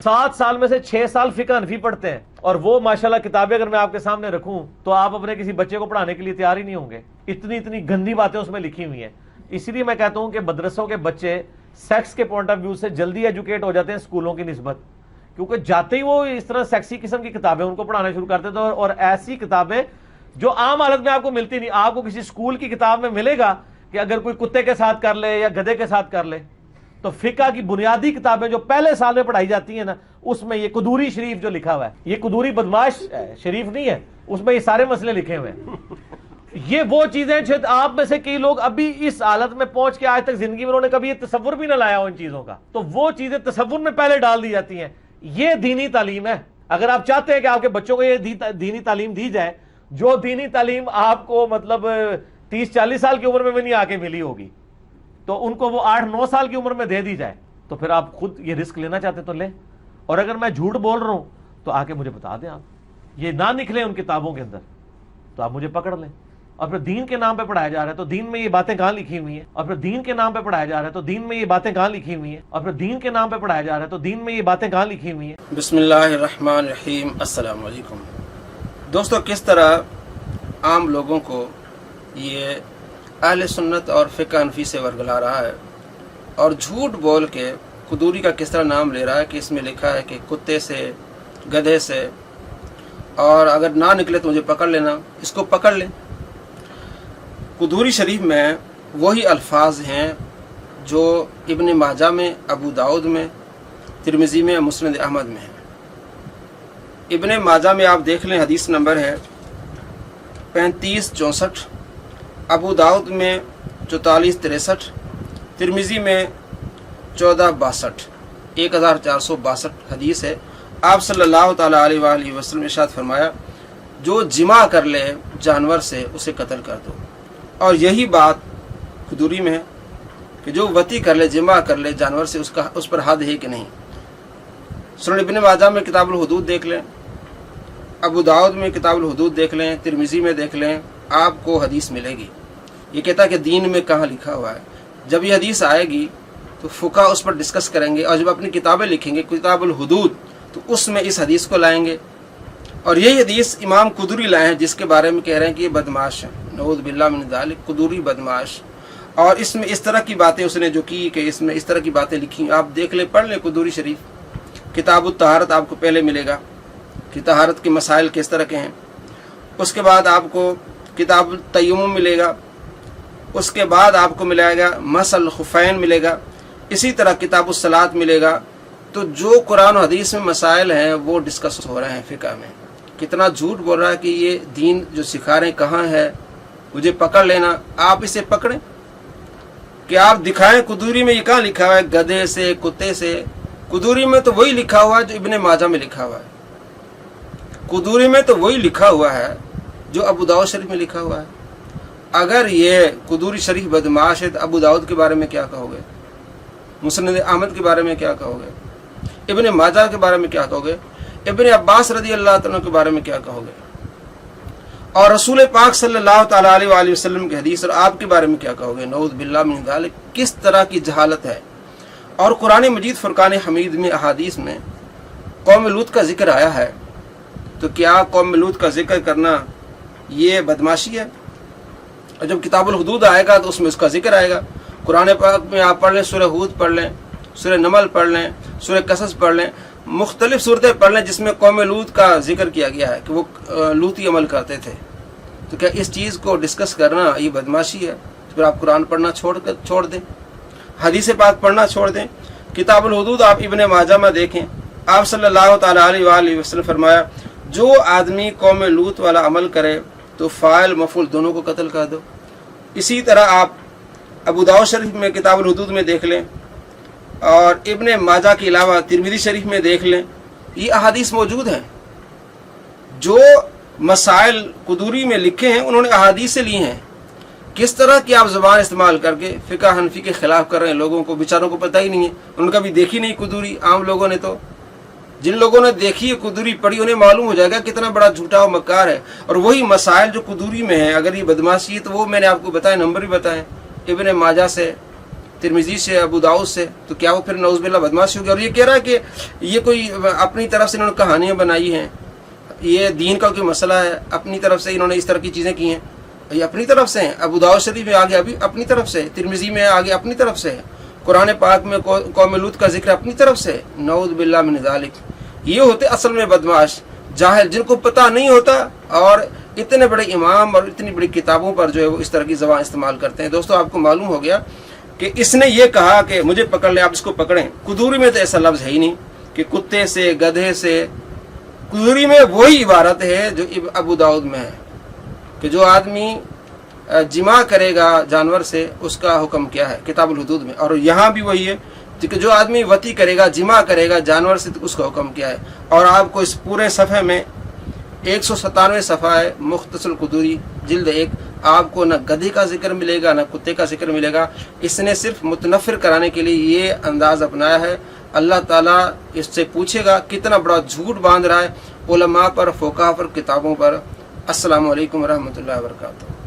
7 साल में से 6 साल फिक़ह हनफी पढ़ते हैं और वो माशाल्लाह किताबें अगर मैं आपके सामने रखूं तो आप अपने किसी बच्चे को पढ़ाने के लिए तैयार ही नहीं होंगे। इतनी इतनी गंदी बातें उसमें लिखी हुई हैं। इसीलिए मैं कहता हूं कि मदरसों के बच्चे सेक्स के पॉइंट ऑफ व्यू से जल्दी एजुकेट हो जाते हैं स्कूलों की निस्बत, क्योंकि जाते ही वो इस तरह सेक्सी किस्म की किताबें उनको पढ़ाना शुरू करते थे और ऐसी किताबें जो आम हालत में आपको मिलती नहीं। आपको किसी स्कूल की किताब में मिलेगा कि अगर कोई कुत्ते के साथ कर ले या गधे के साथ कर ले, तो फिका की बुनियादी किताबें जो पहले साल में पढ़ाई जाती हैं ना, उसमें ये कुदूरी शरीफ जो लिखा हुआ है, ये कुदूरी बदमाश शरीफ नहीं है, उसमें ये सारे मसले लिखे हुए हैं। ये वो चीजें जो आप में से कई लोग अभी इस हालत में पहुंच के आज तक जिंदगी में उन्होंने कभी ये तसव्वुर भी ना लाया हो इन चीजों का, तो वो चीजें तसव्वुर में पहले डाल दी जाती हैं। ये दीनी तालीम है। अगर आप चाहते हैं कि आपके बच्चों को ये दीनी तालीम दी जाए, जो दीनी तालीम आपको मतलब 30-40 साल की उम्र में भी नहीं आके मिली होगी, तो उनको वो 8-9 साल की उम्र में दे दी जाए, तो फिर आप खुद ये रिस्क लेना चाहते तो लें। और अगर मैं झूठ बोल रहा हूं तो आके मुझे बता दें। आप ये ना निकले उन किताबों के अंदर तो आप मुझे पकड़ लें। और फिर दीन के नाम पे पढ़ाया जा रहा है तो दीन में ये बातें कहां लिखी हुई हैं? और फिर दीन के नाम पे पढ़ाया जा रहा है तो दीन में ये बातें कहां लिखी हुई हैं? और फिर दीन के नाम पे पढ़ाया जा रहा है तो दीन में ये बातें कहां लिखी हुई हैं? बिस्मिल्लाहिर्रहमानिर्रहीम। अस्सलाम वालेकुम दोस्तों, किस तरह आम लोगों को ये अहले सुन्नत और फ़िक़ह हनफी से वर्गला रहा है और झूठ बोल के कुदूरी का किस तरह नाम ले रहा है कि इसमें लिखा है कि कुत्ते से, गधे से, और अगर ना निकले तो मुझे पकड़ लेना। इसको पकड़ लें। कुदूरी शरीफ में वही अल्फाज हैं जो इब्न माजा में, अबू दाऊद में, तिरमिज़ी में, मुस्नद अहमद में है। इब्न माजा में आप देख लें, हदीस नंबर है 3564, अबू दाऊद में 4463, तिरमिज़ी में 1462, 1462 हदीस है। आप सल्लल्लाहु ताला अलैहि वसल्लम ने इरशाद फरमाया, जो जिमा कर ले जानवर से उसे कत्ल कर दो। और यही बात कुदूरी में है कि जो वती कर ले, जिमा कर ले जानवर से, उस पर हद है कि नहीं। सुनन इब्न माजा में किताबुल हुदूद देख लें, अबू दाऊद में किताबुल हुदूद देख लें, तिरमिज़ी में देख लें, आपको हदीस मिलेगी। ये कहता है कि दीन में कहाँ लिखा हुआ है। जब ये हदीस आएगी तो फुका उस पर डिस्कस करेंगे, और जब अपनी किताबें लिखेंगे किताबुल हुदूद, तो उसमें इस हदीस को लाएंगे। और यही हदीस इमाम कुदूरी लाए हैं, जिसके बारे में कह रहे हैं कि ये बदमाश है, नऊज़ बिल्लाह मिन ज़ालिक, कुदूरी बदमाश। और इसमें इस तरह की बातें उसने जो की कि इसमें इस तरह की बातें लिखी, आप देख ले, पढ़ लें कुदूरी शरीफ। किताबुत तहारत आपको पहले मिलेगा कि तहारत के मसाइल किस तरह के हैं। उसके बाद आपको किताबुल तयम्मुम मिलेगा। उसके बाद आपको मिलेगा मसल खुफैन मिलेगा। इसी तरह किताबुस सलात मिलेगा। तो जो कुरान और हदीस में मसाइल हैं वो डिस्कस हो रहे हैं फ़िक़ह में। कितना झूठ बोल रहा है कि ये दीन जो सिखा रहे हैं कहाँ है, मुझे पकड़ लेना। आप इसे पकड़ें कि आप दिखाएं कुदूरी में ये कहाँ लिखा हुआ है, गधे से, कुत्ते से। कुदूरी में तो वही लिखा हुआ है जो इब्न माजा में लिखा हुआ है। कुदूरी में तो वही लिखा हुआ है जो अबू दाऊद शरीफ में लिखा हुआ है। अगर ये कुदूरी शरीफ बदमाश है तो अबू दाऊद के बारे में क्या कहोगे? मुस्नद अहमद के बारे में क्या कहोगे? इब्न माजा के बारे में क्या कहोगे? इब्न अब्बास रज़ी अल्लाह तआला के बारे में क्या कहोगे? और रसूल पाक सल्लल्लाहु ताला अलैहि वसल्लम की हदीस और आपके बारे में क्या कहोगे? नऊज़ बिल्लाह मिन ज़ालिक। किस तरह की जहालत है। और कुरान मजीद फुरकान हमीद में अहादीस में कौम लूत का जिक्र आया है, तो क्या कौम लूत का जिक्र करना ये बदमाशी है? और जब किताबुल हुदूद आएगा तो उसमें उसका जिक्र आएगा। कुरान पाक में आप पढ़ लें, सूरह हूद पढ़ लें, सूरह नमल पढ़ लें, सूरह कसस पढ़ लें, मुख्तलिफ सूरतें पढ़ लें जिसमें कौम लूत का जिक्र किया गया है कि वो लूती अमल करते थे। तो क्या इस चीज़ को डिस्कस करना ये बदमाशी है? तो फिर आप कुरान पढ़ना छोड़ दें, हदीस पाक पढ़ना छोड़ दें। किताबुल हुदूद आप इब्न माजा में देखें, आप सल्लल्लाहु ताला अलैहि वसल्लम फरमाया, जो आदमी कौम लूत वाला अमल करे तो फ़ाइल मफ़ूल दोनों को कत्ल कर दो। इसी तरह आप अबू दाऊद शरीफ में किताबुल हुदूद में देख लें, और इब्न माजा के अलावा तिरमिज़ी शरीफ में देख लें, ये अहादीस मौजूद हैं। जो मसाइल कुदूरी में लिखे हैं उन्होंने अहादीस से लिए हैं। किस तरह की आप ज़बान इस्तेमाल करके फ़िक़ह हनफी के ख़िलाफ़ कर रहे हैं। लोगों को बेचारों को पता ही नहीं है, उनका भी देखी नहीं कुदूरी। आम लोगों ने तो, जिन लोगों ने देखी है कुदूरी पढ़ी, उन्हें मालूम हो जाएगा कितना बड़ा झूठा और मक्कार है। और वही मसाइल जो कुदूरी में है, अगर ये बदमाशी है तो वो मैंने आपको बताया, नंबर भी बताएं, इब्न माजा से तिरमिजी से, अबू दाऊद से, तो क्या वो फिर नौज़ुबिल्लाह बदमाश हो गया? और ये कह रहा है कि ये कोई अपनी तरफ से इन्होंने कहानियाँ बनाई हैं, ये दीन का कोई मसला है, अपनी तरफ से इन्होंने इस तरह की चीज़ें की हैं, ये अपनी तरफ से हैं। अबू दाऊद शरीफ में आगे अभी अपनी तरफ से, तिरमिजी में आगे अपनी तरफ से है, कुरान पाक में कौम लूत का जिक्र अपनी तरफ से। नऊज़ बिल्लाह मिन ज़ालिक। ये होते असल में बदमाश, जाहिल, जिनको पता नहीं होता और इतने बड़े इमाम और इतनी बड़ी किताबों पर जो है वो इस तरह की ज़बान इस्तेमाल करते हैं। दोस्तों, आपको मालूम हो गया कि इसने ये कहा कि मुझे पकड़ ले, आप इसको पकड़ें। कुदूरी में तो ऐसा लफ्ज़ है ही नहीं कि कुत्ते से, गधे से। कुदूरी में वही इबारत है जो अबू दाऊद में है कि जो आदमी जिमा करेगा जानवर से उसका हुक्म क्या है, किताबुल हुदूद में। और यहाँ भी वही है कि जो आदमी वती करेगा, जिमा करेगा जानवर से, तो उसका हुक्म क्या है। और आपको इस पूरे सफ़े में 197 सफ़ा है मुख्तसर कुदूरी जिल्द 1, आपको न गधे का जिक्र मिलेगा न कुत्ते का जिक्र मिलेगा। इसने सिर्फ मुतनफ़िर कराने के लिए ये अंदाज़ अपनाया है। अल्लाह ताला इससे पूछेगा कितना बड़ा झूठ बांध रहा है उलमा पर, फ़ुक़हा पर, किताबों पर। अस्सलामु अलैकुम व रहमतुल्लाहि व बरकातुहू।